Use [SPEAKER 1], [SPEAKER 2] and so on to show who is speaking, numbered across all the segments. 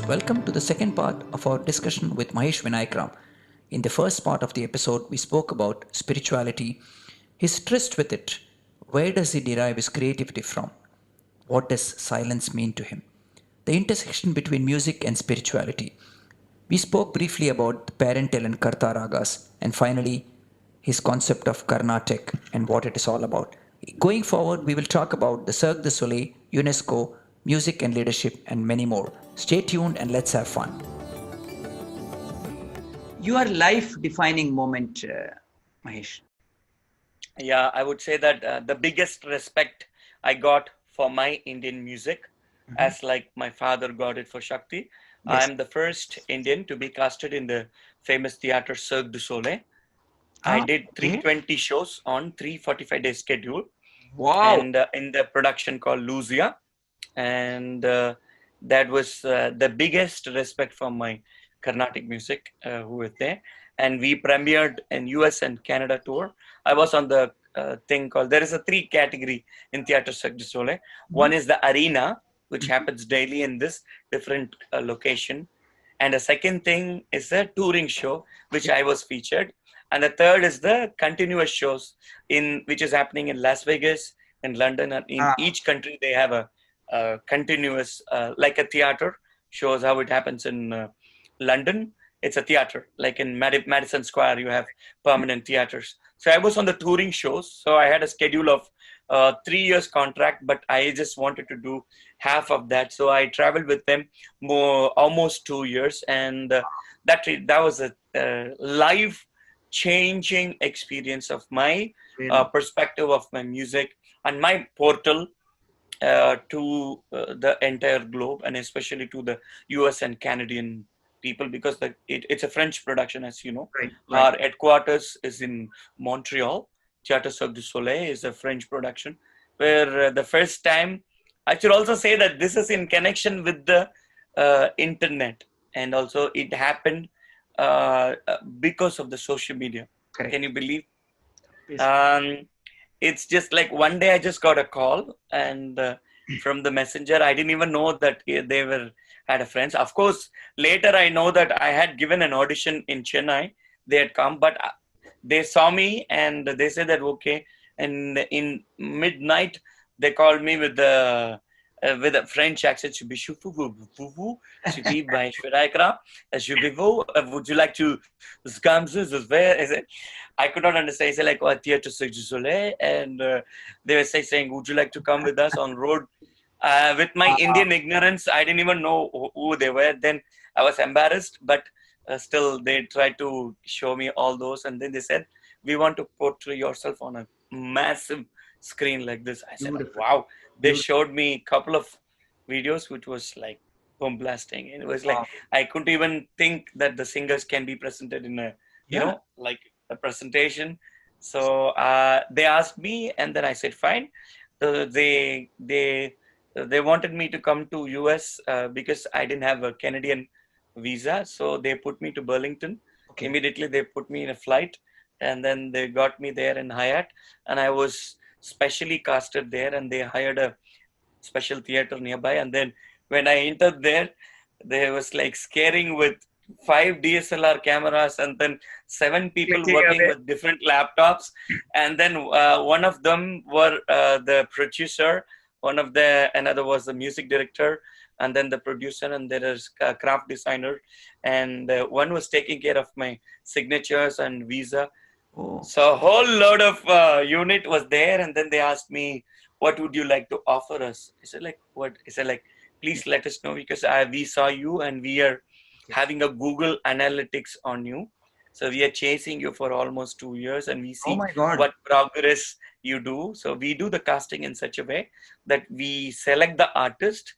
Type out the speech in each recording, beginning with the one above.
[SPEAKER 1] welcome to the second part of our discussion with Mahesh Vinayakram. In the first part of the episode, we spoke about spirituality, his tryst with it. Where does he derive his creativity from? What does silence mean to him? The intersection between music and spirituality. We spoke briefly about the parental and Karta ragas, and finally, his concept of Carnatic and what it is all about. Going forward, we will talk about the Cirque du Soleil, UNESCO, music and leadership, and many more. Stay tuned and let's have fun. Your life defining moment, Mahesh.
[SPEAKER 2] Yeah, I would say that the biggest respect I got for my Indian music, as like my father got it for Shakti.
[SPEAKER 1] Yes.
[SPEAKER 2] I'm the first Indian to be casted in the famous theatre Cirque du Soleil. I did 320 shows on 345-day schedule.
[SPEAKER 1] Wow.
[SPEAKER 2] And in the production called Lucia. And that was the biggest respect for my Carnatic music who was there. And we premiered in US and Canada tour. I was on the thing called, there is a 3 category in Theatre Cirque du Soleil. One is the arena, which happens daily in this different location. And the second thing is a touring show, which I was featured. And the third is the continuous shows which is happening in Las Vegas and London. And in each country, they have a continuous, like a theater shows how it happens in London. It's a theater, like in Madison Square, you have permanent theaters. So I was on the touring shows. So I had a schedule of 3 years contract, but I just wanted to do half of that. So I traveled with them almost 2 years. And that was a life changing experience of my perspective of my music and my portal to the entire globe, and especially to the US and Canadian people, because it's a French production, as you know.
[SPEAKER 1] Right.
[SPEAKER 2] Our headquarters is in Montreal. Theatre Cirque du Soleil is a French production, where the first time, I should also say that this is in connection with the internet, and also it happened because of the social media.
[SPEAKER 1] Correct.
[SPEAKER 2] Can you believe?
[SPEAKER 1] Yes.
[SPEAKER 2] It's just like one day I just got a call, and from the messenger, I didn't even know that they had a friends. Of course, later I know that I had given an audition in Chennai. They had come, but they saw me and they said that okay. And in midnight, they called me with a French accent. Would you like to come? I could not understand. He said like, oh, Theatre Cirque du Soleil, and they were saying, would you like to come with us on road? With my Indian ignorance, I didn't even know who they were. Then I was embarrassed, but still they tried to show me all those. And then they said, we want to portray yourself on a massive screen like this. I said, wow. They showed me a couple of videos, which was like boom blasting. And it was like, I couldn't even think that the singers can be presented in a, you know, like a presentation. So they asked me, and then I said, fine. They wanted me to come to US because I didn't have a Canadian visa. So they put me to Burlington.
[SPEAKER 1] Okay.
[SPEAKER 2] Immediately they put me in a flight, and then they got me there in Hyatt, and I was specially casted there, and they hired a special theater nearby. And then when I entered there, they was like scaring with 5 DSLR cameras, and then 7 people working with different laptops. And then one of them were the producer, another was the music director, and then the producer, and there is a craft designer, and one was taking care of my signatures and visa. So a whole load of unit was there, and then they asked me, what would you like to offer us? I said like, what? I said like, please let us know, because we saw you and we are having a Google analytics on you. So we are chasing you for almost 2 years, and we see what progress you do. So we do the casting in such a way that we select the artist,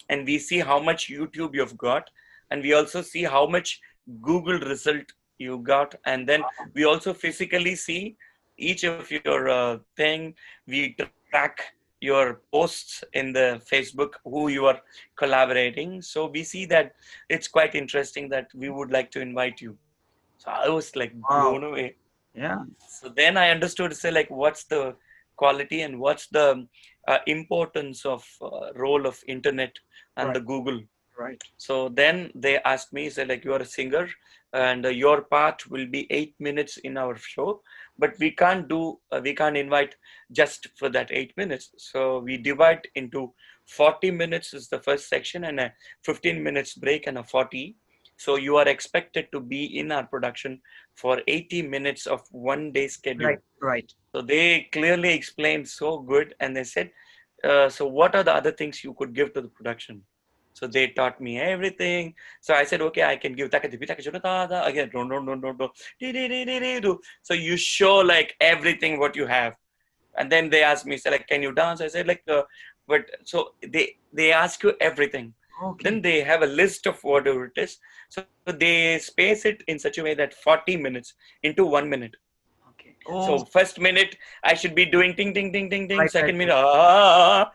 [SPEAKER 2] and we see how much YouTube you've got, and we also see how much Google result you got. And then we also physically see each of your thing. We track your posts in the Facebook, who you are collaborating. So we see that it's quite interesting, that we would like to invite you. So I was like blown away.
[SPEAKER 1] Yeah.
[SPEAKER 2] So then I understood, say like, what's the quality and what's the importance of role of internet and the Google.
[SPEAKER 3] Right.
[SPEAKER 2] So then they asked me, said like, you are a singer and your part will be 8 minutes in our show, but we can't invite just for that 8 minutes. So we divide into 40 minutes is the first section and a 15 minutes break and a 40. So you are expected to be in our production for 80 minutes of 1 day schedule.
[SPEAKER 3] Right. Right.
[SPEAKER 2] So they clearly explained so good, and they said, so what are the other things you could give to the production? So they taught me everything. So I said, okay, I can give again. No. So you show like everything what you have. And then they asked me, so like, can you dance? I said like, but so they ask you everything.
[SPEAKER 3] Okay.
[SPEAKER 2] Then they have a list of whatever it is. So they space it in such a way that 40 minutes into 1 minute.
[SPEAKER 3] Okay.
[SPEAKER 2] So
[SPEAKER 3] Oh.
[SPEAKER 2] first minute I should be doing ting ting ting ting ting.
[SPEAKER 3] Right. Right.
[SPEAKER 2] Second minute,
[SPEAKER 3] Right.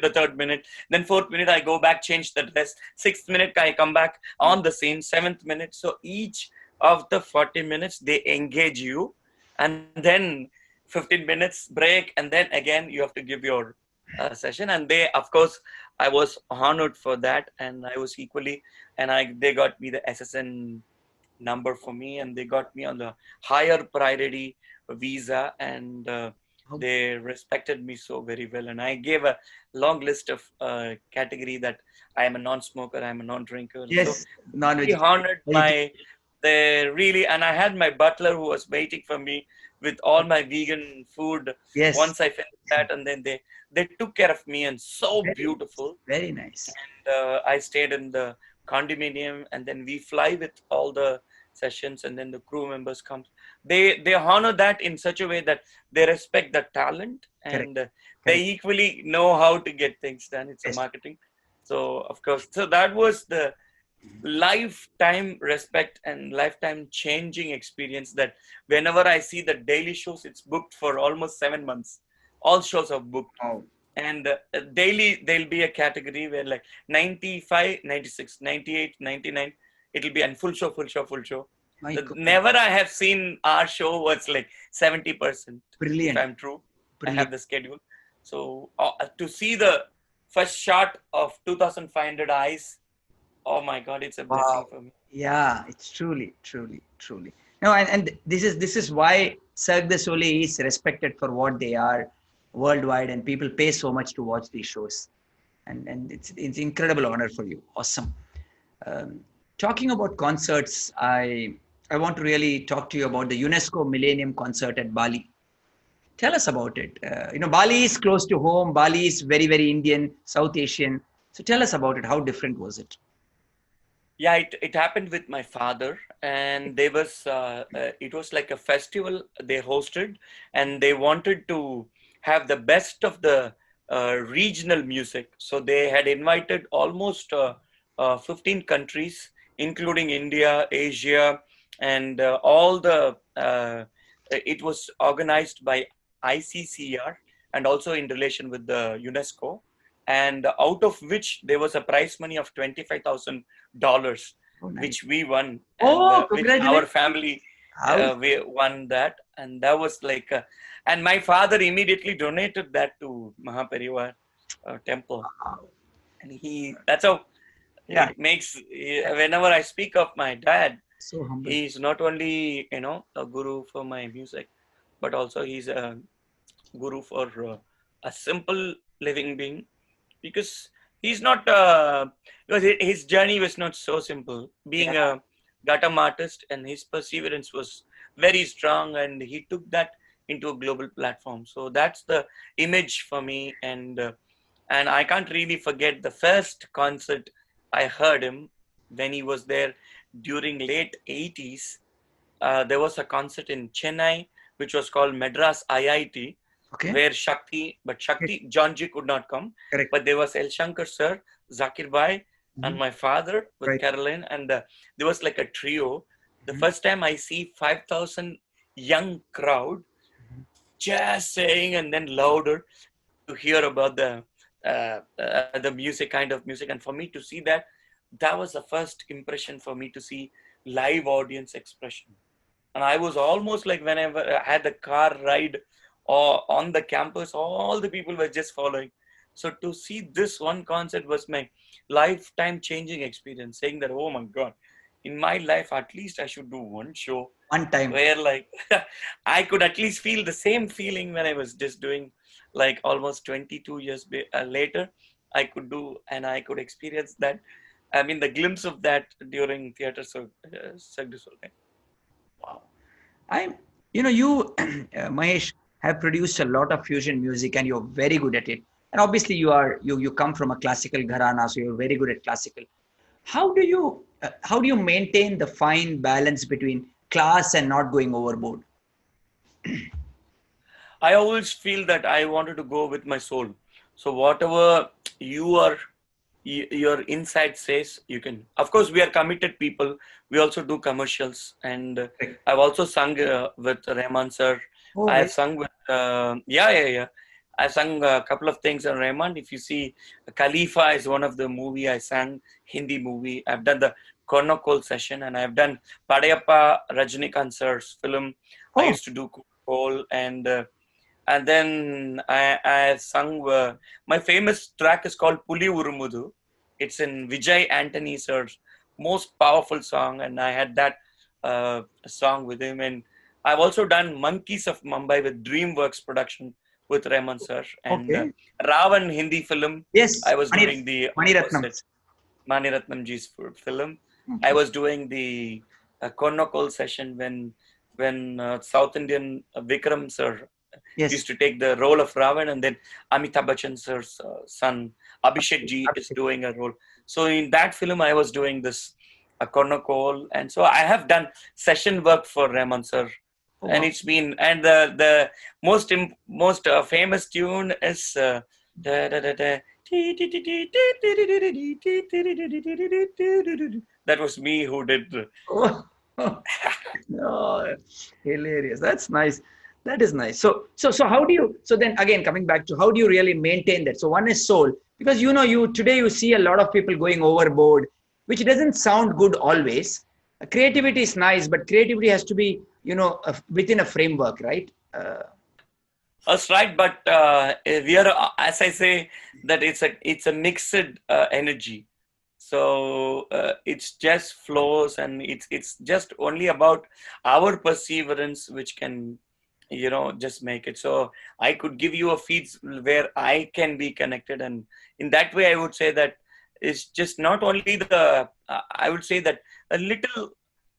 [SPEAKER 2] the third minute. Then fourth minute I go back, change the dress. Sixth minute I come back on the scene. Seventh minute. So each of the 40 minutes they engage you, and then 15 minutes break, and then again you have to give your session. And they, of course, I was honored for that, and I was equally, and they got me the SSN number for me, and they got me on the higher priority visa, and
[SPEAKER 3] Oh,
[SPEAKER 2] they respected me so very well. And I gave a long list of category that I am a non-smoker, I am a non-drinker. So
[SPEAKER 3] yes.
[SPEAKER 2] they
[SPEAKER 3] Non-vegetarian.
[SPEAKER 2] honored
[SPEAKER 3] Vegetarian.
[SPEAKER 2] they really, and I had my butler who was waiting for me with all my vegan food
[SPEAKER 3] Yes.
[SPEAKER 2] once I finished that, and then they took care of me, and so
[SPEAKER 3] Very nice.
[SPEAKER 2] beautiful.
[SPEAKER 3] Very nice.
[SPEAKER 2] I stayed in the condominium, and then we fly with all the sessions, and then the crew members come. They honor that in such a way that they respect the talent,
[SPEAKER 3] Correct.
[SPEAKER 2] and they
[SPEAKER 3] Correct.
[SPEAKER 2] equally know how to get things done. It's a
[SPEAKER 3] Yes.
[SPEAKER 2] marketing. So of course, so that was the lifetime respect and lifetime changing experience, that whenever I see the daily shows, it's booked for almost 7 months. All shows are booked,
[SPEAKER 3] Oh.
[SPEAKER 2] and daily there'll be a category where like 95, 96, 98, 99, it'll be a full show.
[SPEAKER 3] My God.
[SPEAKER 2] Never I have seen our show was like 70%, if
[SPEAKER 3] Brilliant.
[SPEAKER 2] I'm true. I
[SPEAKER 3] Brilliant.
[SPEAKER 2] have the schedule. So to see the first shot of 2500 eyes, oh my God, it's a blessing
[SPEAKER 3] Wow.
[SPEAKER 2] for me.
[SPEAKER 3] Yeah, it's truly. No, and this is why Cirque du Soleil is respected for what they are worldwide, and people pay so much to watch these shows, and it's incredible honor for you. Awesome. Um, Talking about concerts, I want to really talk to you about the UNESCO Millennium concert at Bali. Tell us about it. Bali is close to home. Bali is very, very Indian, South Asian. So tell us about it. How different was it?
[SPEAKER 2] Yeah, it happened with my father, and there was it was like a festival they hosted, and they wanted to have the best of the regional music. So they had invited almost 15 countries, including India, Asia, and all the. It was organized by ICCR and also in relation with the UNESCO, and out of which there was a prize money of $25,000,
[SPEAKER 3] Oh, nice.
[SPEAKER 2] which we won, and
[SPEAKER 3] Oh,
[SPEAKER 2] which our
[SPEAKER 3] congratulations.
[SPEAKER 2] family
[SPEAKER 3] How?
[SPEAKER 2] we won that, and that was like, and my father immediately donated that to Mahaparivar temple,
[SPEAKER 3] Wow.
[SPEAKER 2] and that's how
[SPEAKER 3] Yeah,
[SPEAKER 2] it makes. Whenever I speak of my dad,
[SPEAKER 3] so humble.
[SPEAKER 2] he's not only a guru for my music, but also he's a guru for a simple living being, because he's not because his journey was not so simple being
[SPEAKER 3] Yeah,
[SPEAKER 2] a Ghatam artist, and his perseverance was very strong, and he took that into a global platform. So that's the image for me, and I can't really forget the first concert I heard him when he was there during late 80s. There was a concert in Chennai which was called Madras IIT,
[SPEAKER 3] okay.
[SPEAKER 2] where Shakti, but
[SPEAKER 3] Yes,
[SPEAKER 2] Shakti, John G could not come,
[SPEAKER 3] correct.
[SPEAKER 2] but there was El Shankar sir, Zakir Bhai, and
[SPEAKER 3] Mhm.
[SPEAKER 2] my father with
[SPEAKER 3] Right.
[SPEAKER 2] Caroline, and there was like a trio. The
[SPEAKER 3] Mhm.
[SPEAKER 2] first time I see 5,000 young crowd
[SPEAKER 3] Mhm.
[SPEAKER 2] just saying, and then louder to hear about the music, kind of music, and for me to see that, that was the first impression for me to see live audience expression. And I was almost like, whenever I had the car ride or on the campus, all the people were just following. So to see this one concert was my lifetime changing experience, saying that, oh my God, in my life, at least I should do one show
[SPEAKER 3] One time.
[SPEAKER 2] where like I could at least feel the same feeling when I was just doing like almost 22 years later. I could do and I could experience that. I mean, the glimpse of that during theater Cirque du Soleil.
[SPEAKER 3] Wow. You, Mahesh, have produced a lot of fusion music, and you're very good at it. And obviously, you come from a classical gharana, so you're very good at classical. How do you maintain the fine balance between class and not going overboard?
[SPEAKER 2] I always feel that I wanted to go with my soul. So whatever you are, your inside says, you can. Of course, we are committed people. We also do commercials, and I've also sung with Rahman sir.
[SPEAKER 3] Oh,
[SPEAKER 2] I've sung with yeah. I sung a couple of things on Rahman. If you see, Khalifa is one of the movie I sang, Hindi movie. I've done the Kornokol session, and I've done Padayappa Rajnikant sir's film. I
[SPEAKER 3] oh,
[SPEAKER 2] used to do Kol, and then I sung. My famous track is called Puli Urumudu. It's in Vijay Antony sir's most powerful song, and I had that song with him. And I've also done Monkeys of Mumbai with DreamWorks production with Rahman sir, and
[SPEAKER 3] okay.
[SPEAKER 2] Ravan Hindi film.
[SPEAKER 3] Yes,
[SPEAKER 2] I was doing the
[SPEAKER 3] Mani Ratnam.
[SPEAKER 2] Mani Ratnamji's film. I was doing the Kornokol session when South Indian Vikram sir
[SPEAKER 3] Yes.
[SPEAKER 2] used to take the role of Ravan, and then Amitabh Bachchan sir's son Abhishek ji is doing a role. So in that film, I was doing this Kornokol, and so I have done session work for Rahman sir.
[SPEAKER 3] Oh,
[SPEAKER 2] And
[SPEAKER 3] wow.
[SPEAKER 2] it's been, and the most famous tune is that was me who did.
[SPEAKER 3] Oh, no, hilarious. That's nice. That is nice. So how do you? So then again, coming back to how do you really maintain that? So one is soul, because you today you see a lot of people going overboard, which doesn't sound good always. Creativity is nice, but creativity has to be within a framework, right?
[SPEAKER 2] That's right, but we are, as I say, that it's a mixed energy. So it's just flows, and it's just only about our perseverance which can just make it. So I could give you a feeds where I can be connected, and in that way I would say that it's just not only the I would say that a little,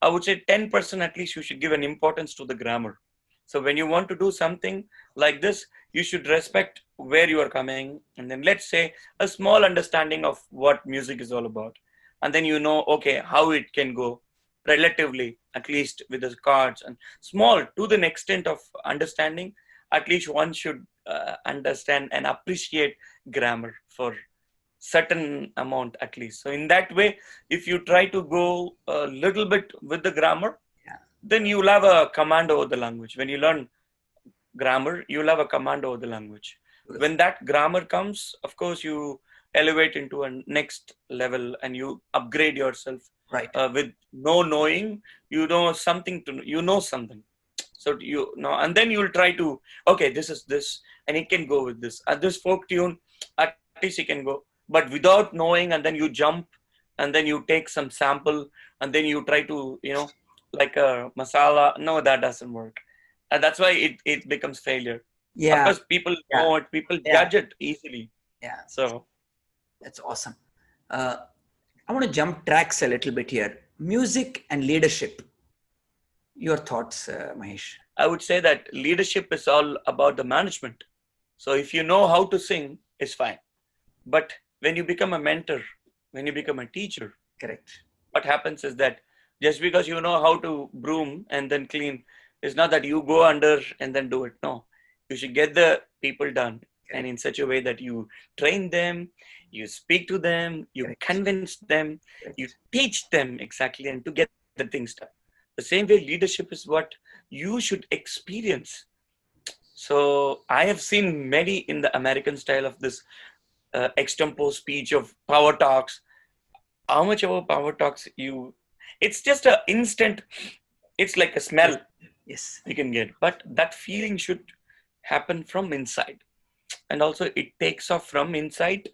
[SPEAKER 2] I would say 10% at least you should give an importance to the grammar. So when you want to do something like this, you should respect where you are coming, and then let's say a small understanding of what music is all about, and then okay, how it can go relatively, at least with the chords, and small to the extent of understanding. At least one should understand and appreciate grammar for certain amount at least. So in that way, if you try to go a little bit with the grammar, then you'll have a command over the language. When you learn grammar, you'll have a command over the language. When that grammar comes, of course, you elevate into a next level and you upgrade yourself.
[SPEAKER 3] Right.
[SPEAKER 2] With no knowing, something. So and then you'll try to, okay, this is this, and it can go with this. This folk tune, at least it can go. But without knowing, and then you jump, and then you take some sample, and then you try to, like a masala. No, that doesn't work. And that's why it becomes failure.
[SPEAKER 3] Yeah.
[SPEAKER 2] Of course, people know it. People judge it easily.
[SPEAKER 3] Yeah.
[SPEAKER 2] So
[SPEAKER 3] that's awesome. I want to jump tracks a little bit here. Music and leadership. Your thoughts, Mahesh?
[SPEAKER 2] I would say that leadership is all about the management. So if you know how to sing, it's fine. But when you become a mentor, when you become a teacher,
[SPEAKER 3] correct,
[SPEAKER 2] what happens is that just because you know how to broom and then clean, it's not that you go under and then do it. No, you should get the people done, and in such a way that you train them, you speak to them, you convince them, you teach them exactly, and to get the things done. The same way leadership is what you should experience. So I have seen many in the American style of this extempo speech of power talks. How much of a power talks it's just an instant, it's like a smell.
[SPEAKER 3] Yes,
[SPEAKER 2] you can get, but that feeling should happen from inside. and also it takes off from inside,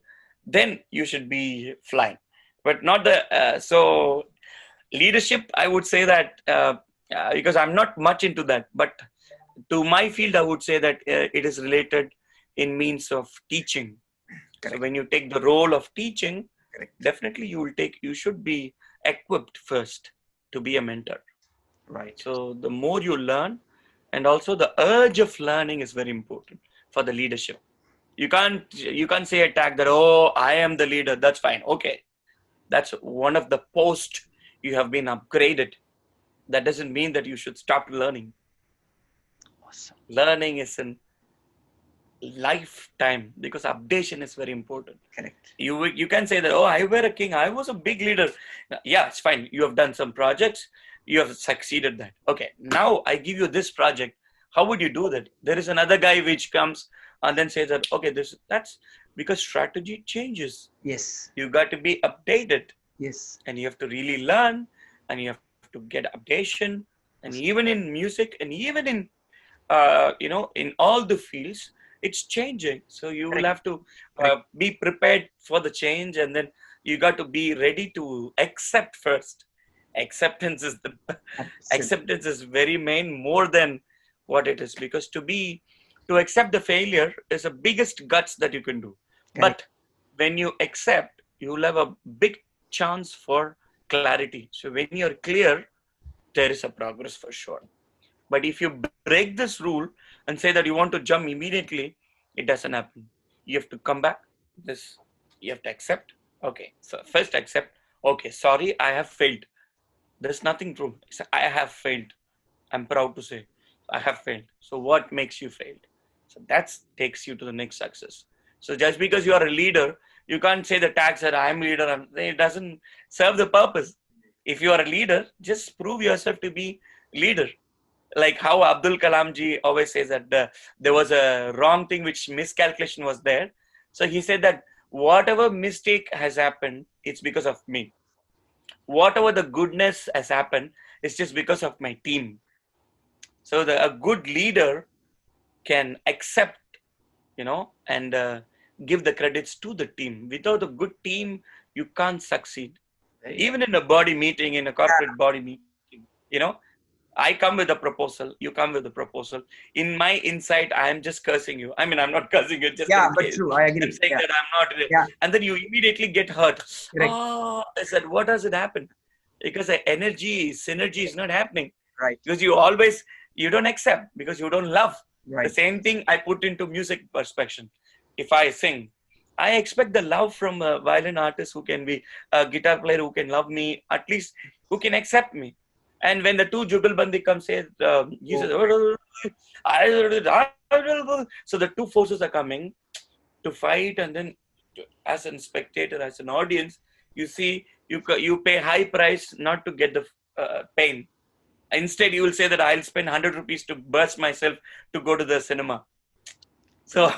[SPEAKER 2] then you should be flying. But not the so leadership, I would say that because I'm not much into that, but to my field, I would say that it is related in means of teaching.
[SPEAKER 3] Correct.
[SPEAKER 2] So when you take the role of teaching,
[SPEAKER 3] Correct.
[SPEAKER 2] definitely you should be equipped first to be a mentor.
[SPEAKER 3] Right.
[SPEAKER 2] So the more you learn, and also the urge of learning is very important for the leadership. You can't say attack that, oh, I am the leader. That's fine. Okay. That's one of the posts you have been upgraded. That doesn't mean that you should stop learning.
[SPEAKER 3] Awesome.
[SPEAKER 2] Learning is in lifetime, because updation is very important.
[SPEAKER 3] Correct.
[SPEAKER 2] You can say that, oh, I were a king, I was a big leader. Yeah, it's fine. You have done some projects, you have succeeded that. Okay, now I give you this project. How would you do that? There is another guy which comes and then says that, okay, that's because strategy changes.
[SPEAKER 3] Yes.
[SPEAKER 2] You got to be updated,
[SPEAKER 3] Yes.
[SPEAKER 2] and you have to really learn, and you have to get updation. And even in music, and even in in all the fields, it's changing. So you will have to be prepared for the change, and then you got to be ready to accept first. Acceptance is acceptance is very main, more than what it is, because to accept the failure is the biggest guts that you can do. But when you accept, you will have a big chance for clarity. So when you're clear, there is a progress for sure. But if you break this rule and say that you want to jump immediately, it doesn't happen. You have to come back. You have to accept. Okay, so first accept. Okay, sorry, I have failed. There's nothing true. I have failed. I'm proud to say I have failed. So what makes you fail? So that takes you to the next success. So just because you are a leader, you can't say the tags that I'm leader. It doesn't serve the purpose. If you are a leader, just prove yourself to be leader. Like how Abdul Kalam ji always says that there was a wrong thing, which miscalculation was there. So he said that whatever mistake has happened, it's because of me. Whatever the goodness has happened, it's just because of my team. So a good leader can accept, and give the credits to the team. Without a good team, you can't succeed. Even in a body meeting, in a corporate body meeting, I come with a proposal, you come with a proposal. In my insight, I am just cursing you. I mean, I'm not cursing you, just
[SPEAKER 3] but true, I agree.
[SPEAKER 2] I'm saying that I'm not. And then you immediately get hurt. Oh, I said, what does it happen? Because the synergy is not happening.
[SPEAKER 3] Right.
[SPEAKER 2] Because you don't accept, because you don't love. Right. The same thing I put into music perspective. If I sing, I expect the love from a violin artist who can be a guitar player who can love me, at least who can accept me. And when the two Jugalbandi come, he says, so the two forces are coming to fight, and then as a spectator, as an audience, you see, you pay high price not to get the pain. Instead, you will say that I'll spend 100 rupees to burst myself to go to the cinema. So,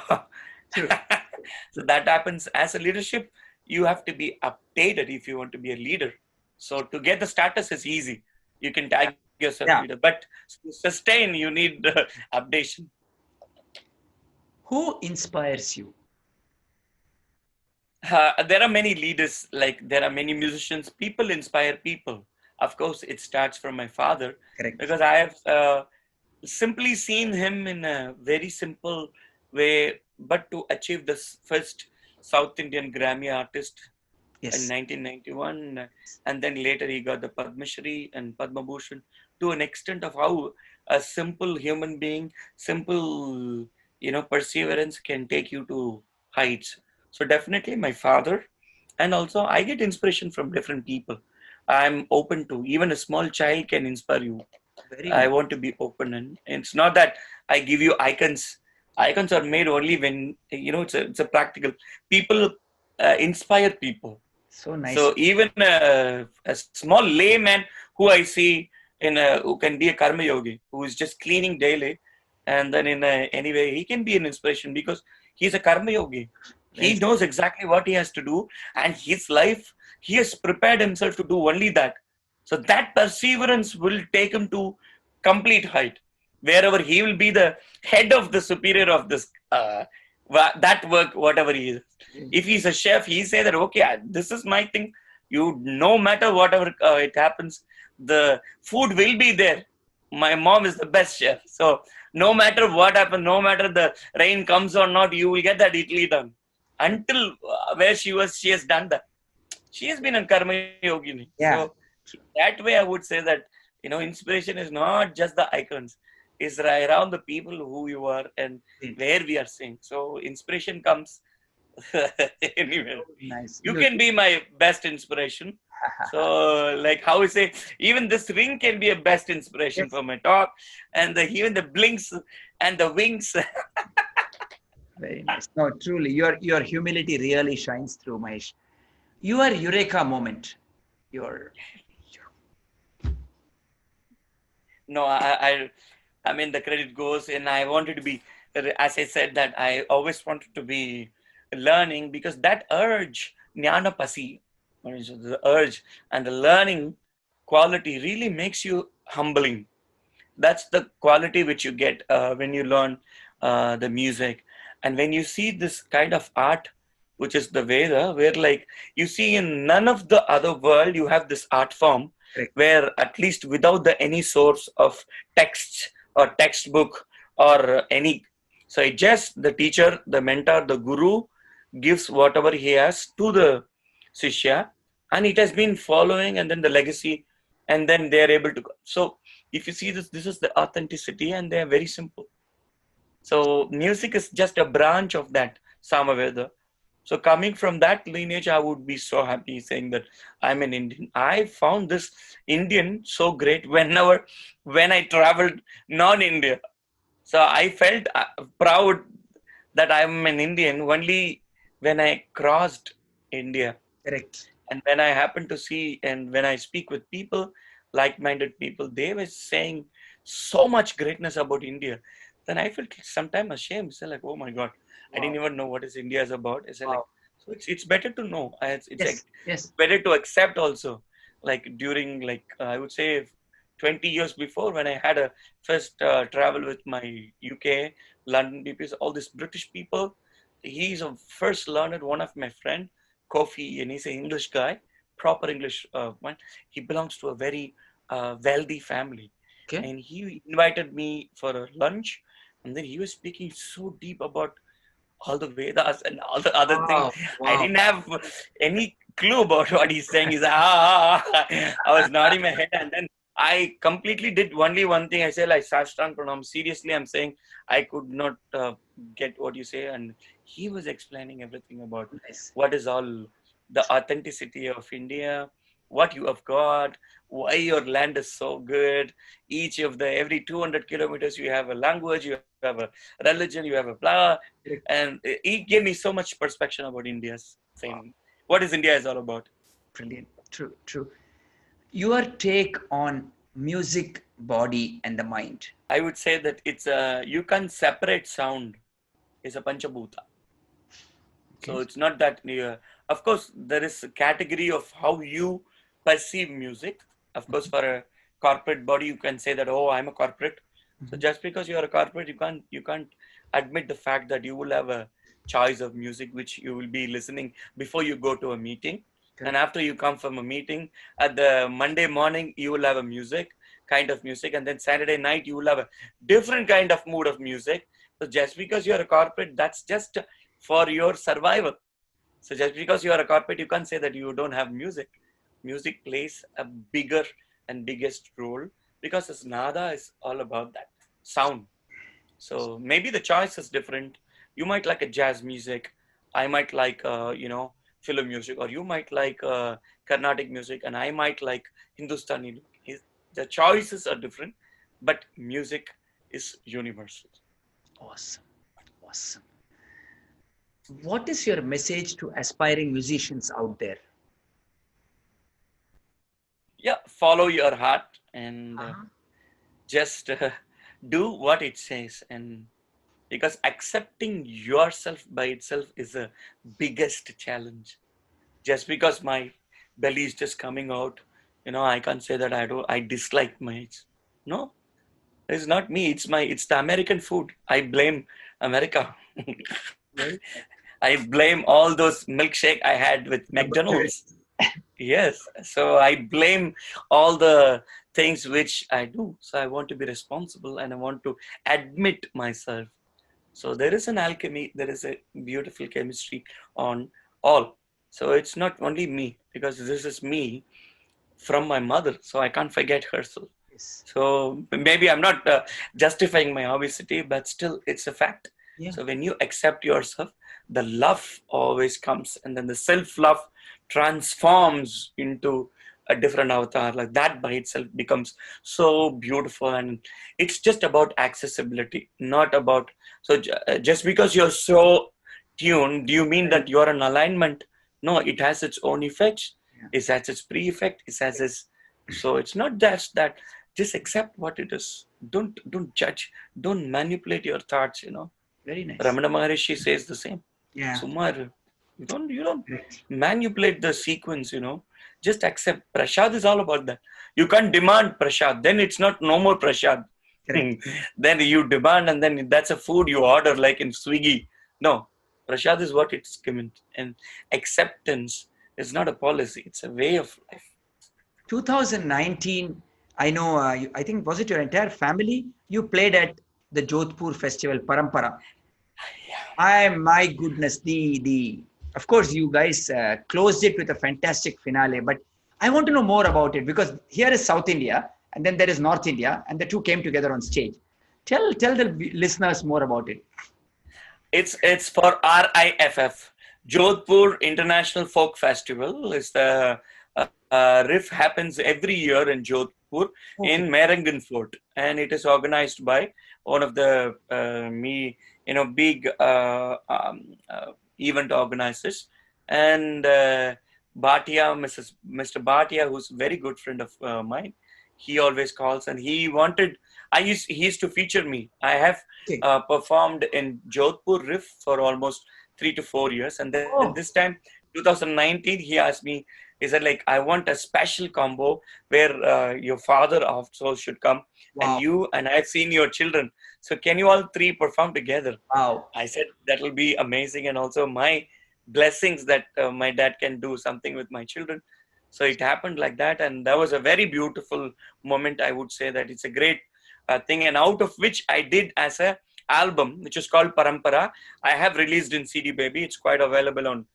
[SPEAKER 2] so that happens as a leadership. You have to be updated if you want to be a leader. So to get the status is easy. You can tag yourself leader, but to sustain, you need updation.
[SPEAKER 3] Who inspires you?
[SPEAKER 2] There are many leaders, like there are many musicians. People inspire people. Of course, it starts from my father.
[SPEAKER 3] Correct.
[SPEAKER 2] Because I have simply seen him in a very simple way, but to achieve this first South Indian Grammy artist in 1991, and then later he got the Padma Shri and Padmabhushan, to an extent of how a simple human being, simple perseverance can take you to heights. So definitely my father, and also I get inspiration from different people. I'm open to, even a small child can inspire you. I want to be open, and it's not that I give you icons. Icons are made only when it's a practical. People inspire people.
[SPEAKER 3] So nice.
[SPEAKER 2] So even a small layman who I see who can be a karma yogi, who is just cleaning daily, and then anyway he can be an inspiration because he's a karma yogi. He knows exactly what he has to do, and his life, he has prepared himself to do only that. So that perseverance will take him to complete height, wherever he will be the head of the superior of this that work, whatever he is. If he's a chef, he say that, okay, this is my thing. You, no matter whatever it happens, the food will be there. My mom is the best chef. So no matter what happens, no matter the rain comes or not, you will get that idli done. Until where she has done that. She has been a karma yogini. So
[SPEAKER 3] Yeah.
[SPEAKER 2] that way, I would say that, inspiration is not just the icons. It's around the people who you are and where we are seeing. So inspiration comes anywhere.
[SPEAKER 3] Nice.
[SPEAKER 2] You can be my best inspiration. So, like how we say, even this ring can be a best inspiration
[SPEAKER 3] Yes.
[SPEAKER 2] for my talk, and even the blinks and the wings.
[SPEAKER 3] Very nice. No, truly, your humility really shines through, Mahesh. Your eureka moment. Your
[SPEAKER 2] No, I mean, the credit goes, and I wanted to be, as I said, that I always wanted to be learning, because that urge, jnana pasi, the urge and the learning quality really makes you humbling. That's the quality which you get when you learn the music. And when you see this kind of art, which is the Veda, where like you see in none of the other world, you have this art form
[SPEAKER 3] correct.
[SPEAKER 2] where at least without the any source of text or textbook or any. So it just the teacher, the mentor, the guru gives whatever he has to the sishya, and it has been following, and then the legacy, and then they are able to. So if you see this, this is the authenticity, and they are very simple. So music is just a branch of that Samaveda. So coming from that lineage, I would be so happy saying that I'm an Indian. I found this Indian so great when I traveled non-India. So I felt proud that I'm an Indian only when I crossed India.
[SPEAKER 3] Correct.
[SPEAKER 2] And when I happen to see and when I speak with people, like-minded people, they were saying so much greatness about India. Then I felt sometimes ashamed. So like, oh my God, I didn't
[SPEAKER 3] Wow.
[SPEAKER 2] even know what is India is about. It's like,
[SPEAKER 3] Wow.
[SPEAKER 2] so it's better to know.
[SPEAKER 3] Yes. Yes.
[SPEAKER 2] Better to accept also. Like during I would say 20 years before, when I had a first travel with my UK, London BPs, all these British people. He's a first learned one of my friend, Kofi, and he's an English guy, proper English one. He belongs to a very wealthy family,
[SPEAKER 3] Okay.
[SPEAKER 2] and he invited me for a lunch, and then he was speaking so deep about all the Vedas and all the other things.
[SPEAKER 3] Wow.
[SPEAKER 2] I
[SPEAKER 3] Wow.
[SPEAKER 2] didn't have any clue about what he's saying. He's I was nodding my head, and then I completely did only one thing. I said like Sashtang Pranam. Seriously, I'm saying I could not get what you say, and he was explaining everything about
[SPEAKER 3] Nice.
[SPEAKER 2] what is all the authenticity of India, what you have got, why your land is so good. Each of the every 200 kilometers, you have a language, you have a religion, you have a blah,
[SPEAKER 3] Correct.
[SPEAKER 2] and he gave me so much perspective about India's
[SPEAKER 3] Wow.
[SPEAKER 2] saying what is India is all about.
[SPEAKER 3] Brilliant. True. True. Your take on music, body, and the mind.
[SPEAKER 2] I would say that it's a you can separate sound is a panchabhuta.
[SPEAKER 3] Okay.
[SPEAKER 2] So it's not that of course there is a category of how you perceive music. Of course, for a corporate body, you can say that, oh, I'm a corporate. So just because you are a corporate, you can't admit the fact that you will have a choice of music which you will be listening before you go to a meeting. And
[SPEAKER 3] Correct.
[SPEAKER 2] after you come from a meeting, at the Monday morning, you will have a kind of music, and then Saturday night you will have a different kind of mood of music. So just because you're a corporate, that's just for your survival. So just because you are a corporate, you can't say that you don't have music. Music plays a bigger and biggest role because this nada is all about that sound. So maybe the choice is different. You might like a jazz music. I might like film music, or you might like Carnatic music, and I might like Hindustani. The choices are different, but music is universal.
[SPEAKER 3] Awesome. Awesome. What is your message to aspiring musicians out there?
[SPEAKER 2] Yeah, follow your heart and
[SPEAKER 3] Uh-huh.
[SPEAKER 2] just do what it says, and because accepting yourself by itself is the biggest challenge. Just because my belly is just coming out, I can't say that I dislike my, no, it's not me, it's the American food. I blame America.
[SPEAKER 3] Very
[SPEAKER 2] I blame all those milkshake I had with McDonald's. Yes. So I blame all the things which I do. So I want to be responsible and I want to admit myself. So there is an alchemy, there is a beautiful chemistry on all. So it's not only me, because this is me from my mother. So I can't forget her.
[SPEAKER 3] Yes.
[SPEAKER 2] So maybe I'm not justifying my obesity, but still it's a fact.
[SPEAKER 3] Yeah.
[SPEAKER 2] So when you accept yourself, the love always comes, and then the self-love transforms into a different avatar. Like that by itself becomes so beautiful, and it's just about accessibility, not about. So just because you're so tuned, do you mean that you're in alignment? No, it has its own effects.
[SPEAKER 3] Yeah.
[SPEAKER 2] It has its pre-effect. It has its. So it's not just that. Just accept what it is. Don't judge. Don't manipulate your thoughts.
[SPEAKER 3] Very nice.
[SPEAKER 2] Ramana Maharishi says the same.
[SPEAKER 3] Yeah.
[SPEAKER 2] Sumar, you don't
[SPEAKER 3] Correct.
[SPEAKER 2] manipulate the sequence. Just accept. Prasad is all about that. You can't demand prasad. Then it's not no more prasad.
[SPEAKER 3] Correct.
[SPEAKER 2] Then you demand, and then that's a food you order like in Swiggy. No, prasad is what it's given, and acceptance is not a policy. It's a way of life.
[SPEAKER 3] 2019, I know, I think, was it your entire family? You played at the Jodhpur festival, Parampara. My goodness, of course, you guys closed it with a fantastic finale, but I want to know more about it, because here is South India and then there is North India, and the two came together on stage. Tell the listeners more about it.
[SPEAKER 2] It's for RIFF, Jodhpur International Folk Festival. Is the riff happens every year in Jodhpur in Merangan Fort, and it is organized by one of the big event organizers, and Bhatia, Mr. Bhatia, who's a very good friend of mine. He always calls, and he used to feature me. I have performed in Jodhpur Riff for almost 3 to 4 years, and then this time 2019 he asked me, he said, like, I want a special combo where your father also should come. And you, and I've seen your children, so can you all three perform together?
[SPEAKER 3] Wow.
[SPEAKER 2] I said that will be amazing, and also my blessings that my dad can do something with my children. So it happened like that, and that was a very beautiful moment. I would say that it's a great thing, and out of which I did as a album, which is called Parampara. I have released in CD Baby. It's quite available on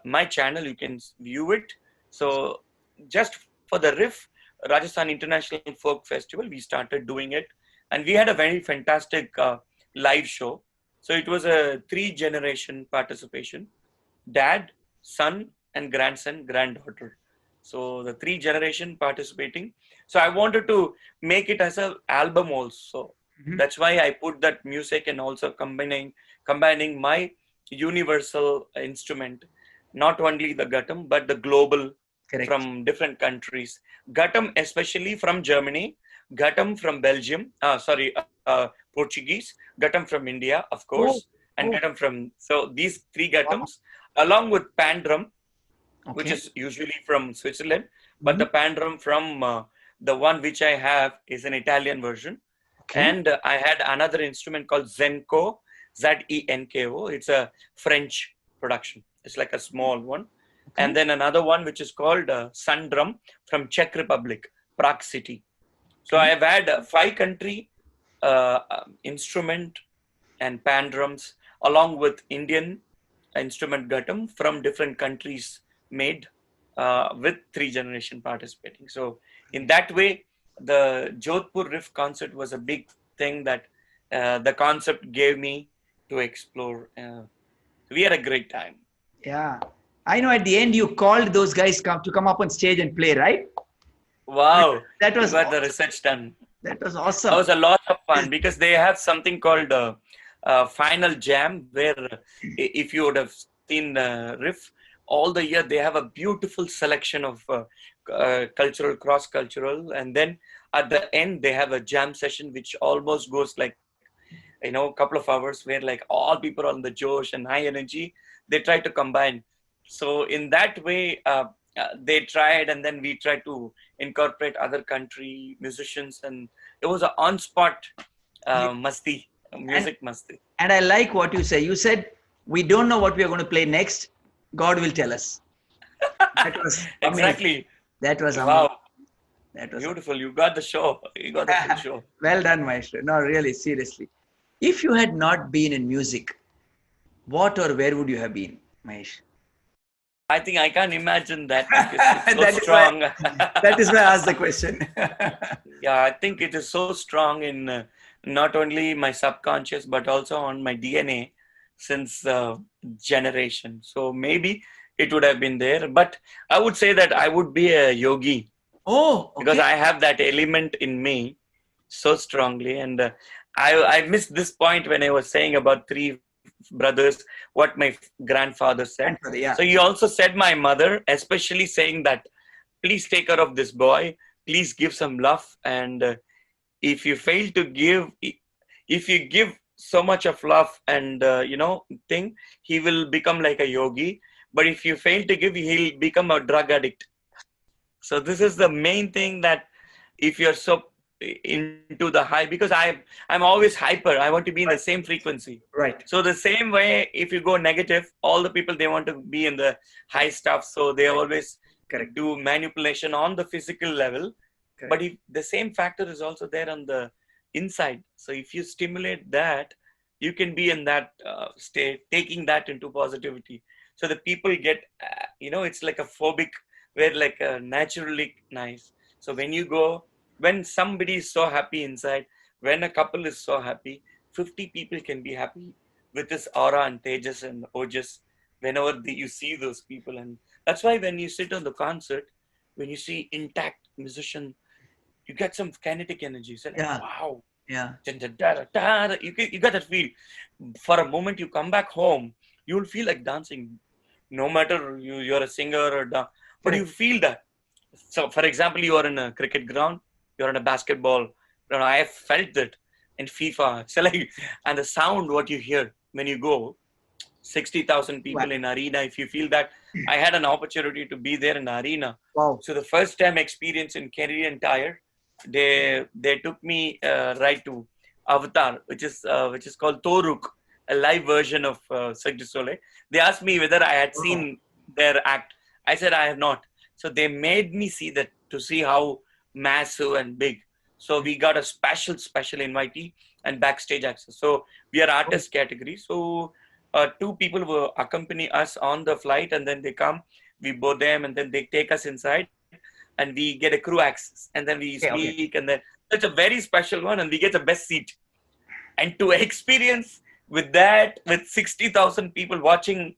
[SPEAKER 2] my channel. You can view it. So just for the riff, Rajasthan International Folk Festival, we started doing it, and we had a very fantastic live show. So it was a 3-generation participation: dad, son, and grandson, granddaughter. So the 3-generation participating. So I wanted to make it as an album also. That's why I put that music, and also combining my universal instrument, not only the Ghatam, but the global. Correct. From different countries. Ghatam especially from Germany, Ghatam from Belgium, Portuguese, Ghatam from India, of course, and Ghatam from, so these 3 Ghatams, along with Pandrum, which is usually from Switzerland, but the Pandrum from the one which I have is an Italian version. And I had another instrument called Zenko, Zenko. It's a French production. It's like a small one. And then another one which is called Sundrum from Czech Republic, Prague City. So I have had 5-country instrument and pandrums, along with Indian instrument Ghatam from different countries made with 3-generation participating. So in that way, the Jodhpur Riff concert was a big thing that the concept gave me to explore. We had a great time.
[SPEAKER 3] Yeah. I know at the end you called those guys to come up on stage and play, right?
[SPEAKER 2] Wow.
[SPEAKER 3] That was
[SPEAKER 2] awesome. The research done.
[SPEAKER 3] That was awesome.
[SPEAKER 2] That was a lot of fun, because they have something called Final Jam, where if you would have seen Riff, all the year they have a beautiful selection of cultural, cross-cultural, and then at the end they have a jam session which almost goes like, a couple of hours, where like all people are on the josh and high energy, they try to combine. So in that way, they tried, and then we tried to incorporate other country musicians, and it was an on-spot masti, music masti.
[SPEAKER 3] And I like what you say. You said we don't know what we are going to play next. God will tell us. That was amazing.
[SPEAKER 2] Exactly.
[SPEAKER 3] That was amazing.
[SPEAKER 2] Wow.
[SPEAKER 3] That was
[SPEAKER 2] Beautiful. You got the show. You got the full show.
[SPEAKER 3] well done, Maestro. No, really, seriously. If you had not been in music, what or where would you have been, Mahesh?
[SPEAKER 2] I think I can't imagine that because it's so
[SPEAKER 3] That is
[SPEAKER 2] strong.
[SPEAKER 3] That is why I asked the question.
[SPEAKER 2] Yeah, I think it is so strong in not only my subconscious but also on my DNA since generation. So maybe it would have been there. But I would say that I would be a yogi
[SPEAKER 3] Oh,
[SPEAKER 2] because
[SPEAKER 3] okay.
[SPEAKER 2] I have that element in me so strongly. And I missed this point when I was saying about three brothers, what my grandfather said.
[SPEAKER 3] Grandfather, yeah.
[SPEAKER 2] So he also said my mother, especially saying that, please take care of this boy, please give some love. And if you fail to give, if you give so much of love and, thing, he will become like a yogi. But if you fail to give, he'll become a drug addict. So this is the main thing, that if you're so into the high, because I'm always hyper, I want to be in the same frequency.
[SPEAKER 3] Right.
[SPEAKER 2] So the same way, if you go negative, all the people, they want to be in the high stuff, so they always
[SPEAKER 3] Correct.
[SPEAKER 2] do manipulation on the physical level.
[SPEAKER 3] Correct.
[SPEAKER 2] But if the same factor is also there on the inside, so if you stimulate that, you can be in that state, taking that into positivity. So the people get it's like a phobic, where like naturally nice. So when you go, when somebody is so happy inside, when a couple is so happy, 50 people can be happy with this aura and tejas and ojas whenever you see those people. And that's why when you sit on the concert, when you see intact musician, you get some kinetic energy. So like,
[SPEAKER 3] Yeah.
[SPEAKER 2] wow,
[SPEAKER 3] Yeah.
[SPEAKER 2] you get that feel. For a moment, you come back home, you will feel like dancing, no matter you're a singer or but you feel that. So, for example, you are in a cricket ground, you're in a basketball. I have felt that in FIFA. So like, and the sound what you hear when you go, 60,000 people in arena. If you feel that, I had an opportunity to be there in the arena.
[SPEAKER 3] Wow.
[SPEAKER 2] So the first time experience in Canadian Tire, they took me right to Avatar, which is called Toruk, a live version of Cirque du Soleil. They asked me whether I had seen their act. I said I have not. So they made me see that, to see how massive and big. So we got a special invitee and backstage access. So we are artist category. So two people will accompany us on the flight, and then they come, we board them, and then they take us inside, and we get a crew access, and then we speak. And then it's a very special one, and we get the best seat. And to experience with that, with 60,000 people watching,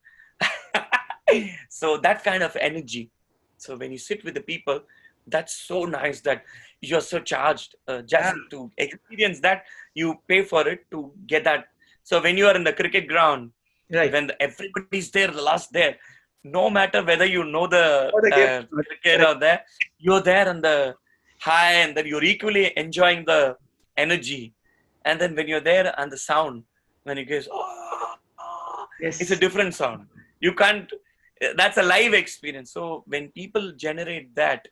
[SPEAKER 2] so that kind of energy. So when you sit with the people, that's so nice, that you're so charged. Just to experience that, you pay for it to get that. So when you are in the cricket ground,
[SPEAKER 3] Right.
[SPEAKER 2] when everybody's there, the last there, no matter whether you know the cricket or there, you're there on the high, and then you're equally enjoying the energy. And then when you're there and the sound, when it goes, it's a different sound. You can't, that's a live experience. So when people generate that,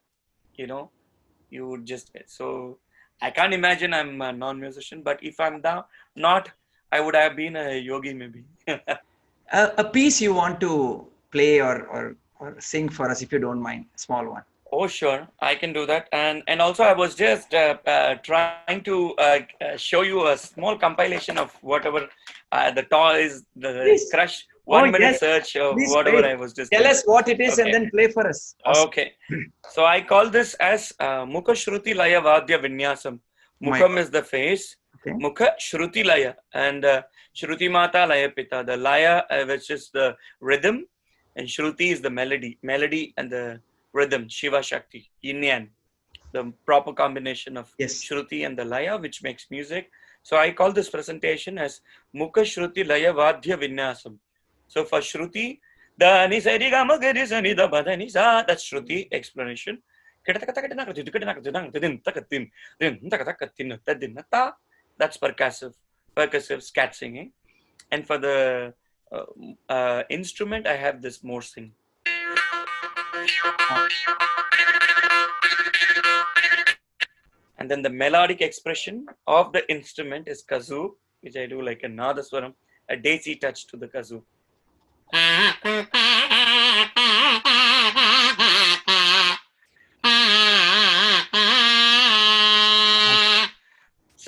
[SPEAKER 2] you would just, so I can't imagine I'm a non-musician, but if I'm not, I would have been a yogi maybe.
[SPEAKER 3] A piece you want to play or sing for us, if you don't mind, a small one.
[SPEAKER 2] Oh, sure, I can do that. And also, I was just trying to show you a small compilation of whatever the toys, the crush, 1 minute search of whatever I was just
[SPEAKER 3] tell
[SPEAKER 2] doing.
[SPEAKER 3] us what it is, and then play for us.
[SPEAKER 2] Awesome. Okay, so I call this as Mukha Shruti Laya Vadya Vinyasam. Mukham is the face, Mukha Shruti Laya, and Shruti Mata Laya Pita, the Laya, which is the rhythm, and Shruti is the melody and the rhythm, Shiva Shakti, Yin Yang, the proper combination of Shruti and the Laya, which makes music. So I call this presentation as Mukha Shruti Laya Vadya Vinyasam. So for Shruti, the ni sa ri ga ma ga ri sa ni da ba da ni sa, that's Shruti explanation. That's percussive scat singing. And for the instrument, I have this more sing. And then the melodic expression of the instrument is kazoo, which I do like a nadaswaram, a daisy touch to the kazoo. So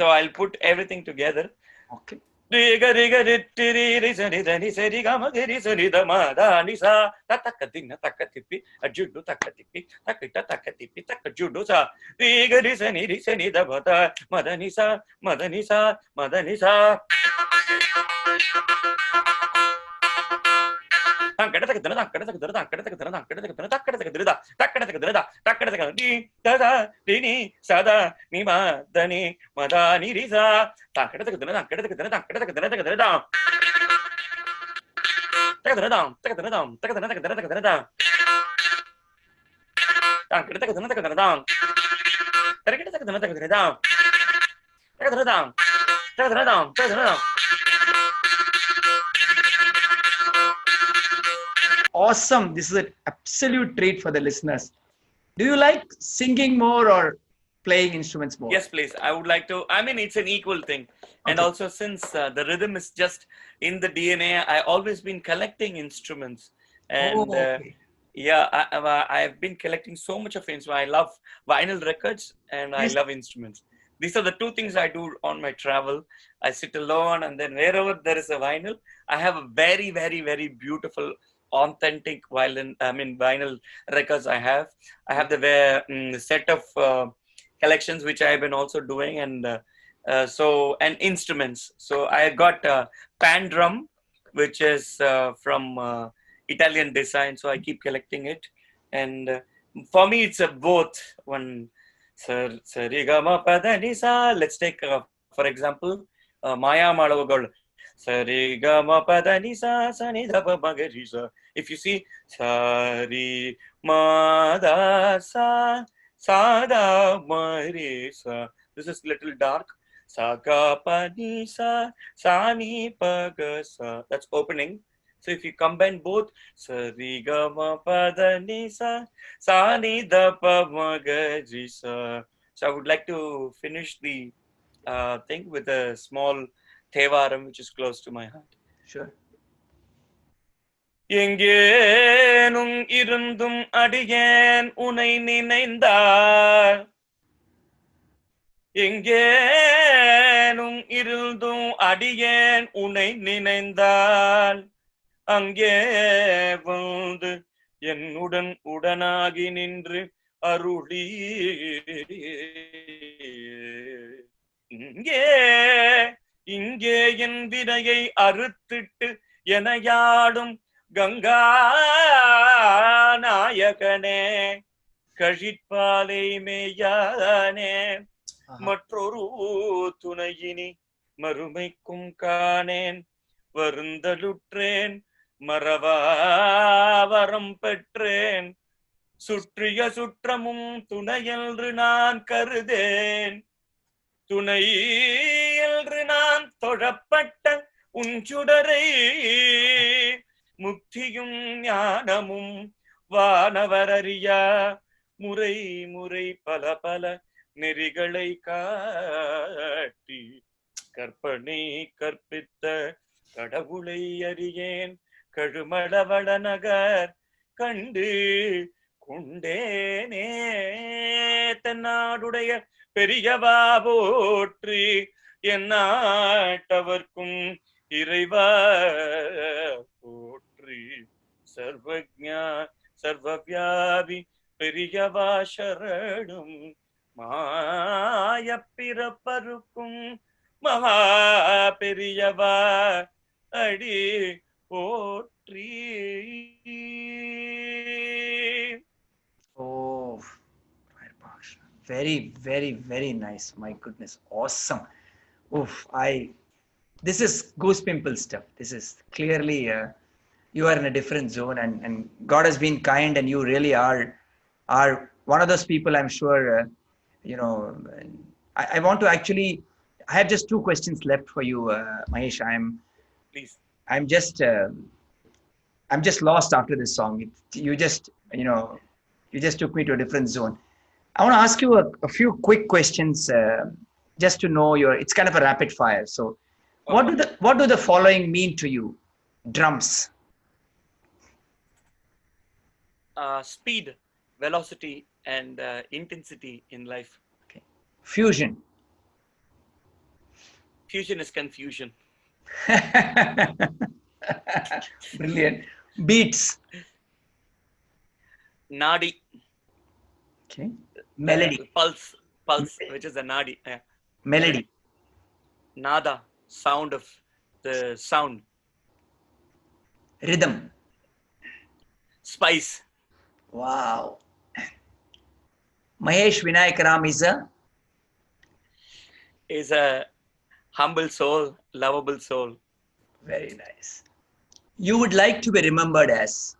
[SPEAKER 2] I'll put everything together.
[SPEAKER 3] Okay.
[SPEAKER 2] Riga riga rittiri risani dani sari gama giri sani dama dani sa tatakadina takatipi ajudu takatipi takita takatipi takajudu sa riga risani dabata madanisa madanisa madanisa sada nima dani madani risa
[SPEAKER 3] Awesome. This is an absolute treat for the listeners. Do you like singing more or playing instruments more?
[SPEAKER 2] Yes, please. I would like to. I mean, it's an equal thing. And
[SPEAKER 3] Okay.
[SPEAKER 2] also, since the rhythm is just in the DNA, I always been collecting instruments. And
[SPEAKER 3] Okay.
[SPEAKER 2] yeah, I've been collecting so much of instruments. I love vinyl records and I
[SPEAKER 3] Yes.
[SPEAKER 2] love instruments. These are the two things I do on my travel. I sit alone, and then wherever there is a vinyl, I have a very, very, very beautiful, authentic vinyl records. I have the set of collections which I've been also doing, and and instruments. So I got pan drum, which is from Italian design. So I keep collecting it, and for me it's a both one. Sarigama padanisa. Let's take for example Maya Malavagol. Sarigama padanisa sanidapa magarisa. If you see sari madasa sada marisa, this is little dark. Saga panisa sani pagasa. That's opening. So if you combine both, sarigama padanisa sani dapa magarisa. So I would like to finish the thing with a small Thevaram which is close to my heart.
[SPEAKER 3] Sure.
[SPEAKER 2] எங்கேனும் இருந்தும் அடியேன் உனை நினைந்தார் எங்கேனும் இருந்தும் அடியேன் உனை நினைந்தால் அங்கே வந்து என்னுடன் உடனாகி நின்று அருளி இங்கே இங்கே என் வினையை அறுத்திட்டு எனையாடும் கங்கா நாயகனே கழிப்பாலை மேயானே மற்றொரு துணையினி மறுமைக்கும் காணேன் வருந்தலுற்றேன் மறவாவரம் பெற்றேன் சுற்றிய சுற்றமும் துணையென்று நான் கருதேன் துணை என்று நான் தொழப்பட்ட உன் சுடரை முக்தியும் ஞானமும் வானவரறியா முறை முறை பல பல நெறிகளை காட்டி கற்பனை கற்பித்த கடவுளை அறியேன் கழுமளவள நகர் கண்டு கொண்டேனே தன்னாடுடைய பெரியவா போற்றி என் நாட்டவர்க்கும் இறைவா போற்றி சர்வஜா சர்வவியாபி பெரியவா சரணம் மாய பிறப்பருக்கும் மகா பெரியவா அடி போற்றி.
[SPEAKER 3] Oh, very, very, very nice. My goodness, awesome. Oof, this is goose pimple stuff. This is clearly you are in a different zone, and God has been kind, and you really are one of those people. I'm sure I want to actually. I have just two questions left for you, Mahesh.
[SPEAKER 2] Please.
[SPEAKER 3] I'm just lost after this song. You just took me to a different zone. I want to ask you a few quick questions just to know it's kind of a rapid fire. So what do the following mean to you? Drums.
[SPEAKER 2] speed, velocity, and intensity in life.
[SPEAKER 3] Okay. Fusion.
[SPEAKER 2] Fusion is confusion.
[SPEAKER 3] Brilliant. Beats.
[SPEAKER 2] Nadi,
[SPEAKER 3] Okay. Melody.
[SPEAKER 2] pulse, which is the nadi.
[SPEAKER 3] Melody.
[SPEAKER 2] Nada, sound of the sound.
[SPEAKER 3] Rhythm.
[SPEAKER 2] Spice
[SPEAKER 3] Wow. Mahesh Vinayakram
[SPEAKER 2] is a humble soul, lovable soul.
[SPEAKER 3] very nice. You would like to be remembered as?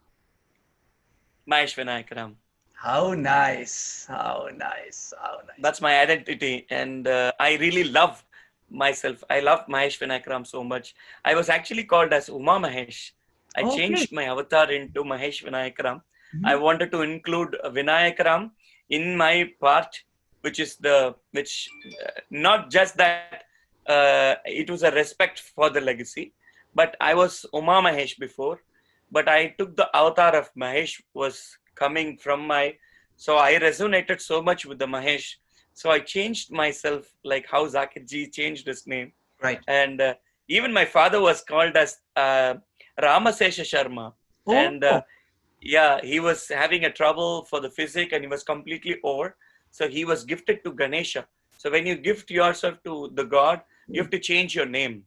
[SPEAKER 2] Mahesh Vinayakram.
[SPEAKER 3] How nice. How nice. How nice.
[SPEAKER 2] That's my identity, and I really love myself. I love Mahesh Vinayakram so much. I was actually called as Uma Mahesh. I
[SPEAKER 3] Okay.
[SPEAKER 2] changed my avatar into Mahesh Vinayakram.
[SPEAKER 3] Mhm.
[SPEAKER 2] I wanted to include Vinayakram in my part, which not just that it was a respect for the legacy, but I was Uma Mahesh before, but I took the avatar of Mahesh was coming from so I resonated so much with the Mahesh. So I changed myself like how Zakir ji changed his name.
[SPEAKER 3] Right.
[SPEAKER 2] And even my father was called as Ramasesha Sharma.
[SPEAKER 3] Oh.
[SPEAKER 2] And he was having a trouble for the physics and he was completely over. So he was gifted to Ganesha. So when you gift yourself to the god, you have to change your name.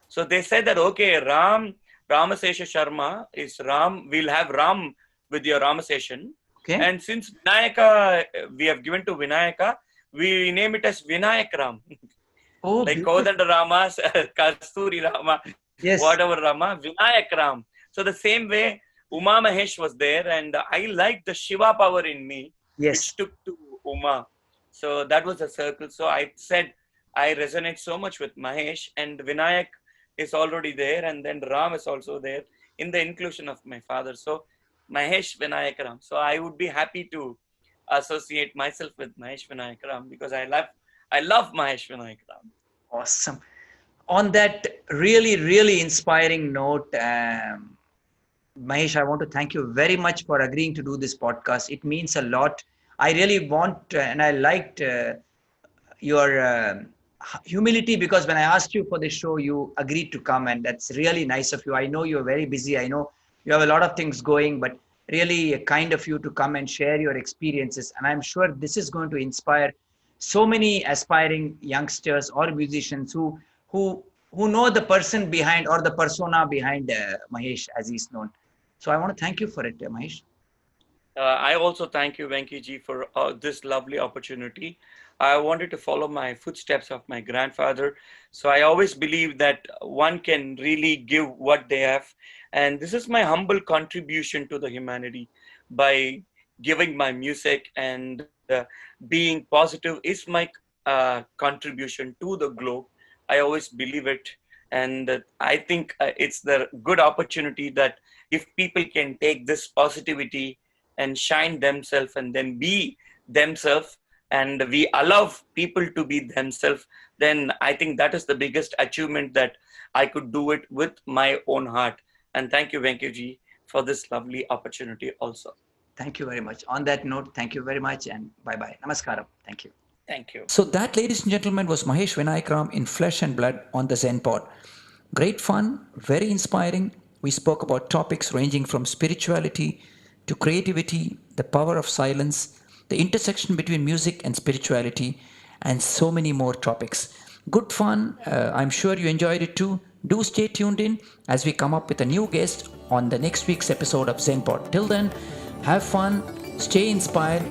[SPEAKER 2] So they said that, okay, Ramasesha Sharma is Ram. We'll have Ram with your Ramaseshan.
[SPEAKER 3] Okay.
[SPEAKER 2] And since Vinayaka, we have given to Vinayaka, we name it as Vinayakram.
[SPEAKER 3] Oh,
[SPEAKER 2] Like
[SPEAKER 3] beautiful.
[SPEAKER 2] Kodanda Rama, Kasturi Rama,
[SPEAKER 3] Yes.
[SPEAKER 2] whatever Rama, Vinayakram. So the same way, Uma Mahesh was there, and I liked the Shiva power in me,
[SPEAKER 3] Yes.
[SPEAKER 2] which took to Uma. So that was a circle. So I said, I resonate so much with Mahesh, and Vinayak is already there, and then Ram is also there in the inclusion of my father. So Mahesh Vinayakram. So I would be happy to associate myself with Mahesh Vinayakram because I love Mahesh Vinayakram.
[SPEAKER 3] Awesome. On that really, really inspiring note, Mahesh, I want to thank you very much for agreeing to do this podcast. It means a lot. I really want, and I liked your humility, because when I asked you for the show, you agreed to come, and that's really nice of you. I know you're very busy. I know you have a lot of things going, but really kind of you to come and share your experiences. And I'm sure this is going to inspire so many aspiring youngsters or musicians who know the person behind, or the persona behind Mahesh, as he's known. So I want to thank you for it, Mahesh.
[SPEAKER 2] I also thank you, Venki ji, for this lovely opportunity. I wanted to follow my footsteps of my grandfather. So I always believe that one can really give what they have. And this is my humble contribution to the humanity by giving my music, and being positive is my contribution to the globe. I always believe it. And I think it's the good opportunity that if people can take this positivity and shine themselves and then be themselves, and we allow people to be themselves, then I think that is the biggest achievement that I could do it with my own heart. And thank you, Venki ji, for this lovely opportunity also.
[SPEAKER 3] Thank you very much. On that note, thank you very much, and bye-bye. Namaskaram. Thank you.
[SPEAKER 2] Thank you.
[SPEAKER 1] So that, ladies and gentlemen, was Mahesh Vinayakram in flesh and blood on the ZENPod. Great fun, very inspiring. We spoke about topics ranging from spirituality to creativity, the power of silence, the intersection between music and spirituality, and so many more topics. Good fun. I'm sure you enjoyed it too. Do stay tuned in as we come up with a new guest on the next week's episode of ZENPod. Till then, have fun, stay inspired,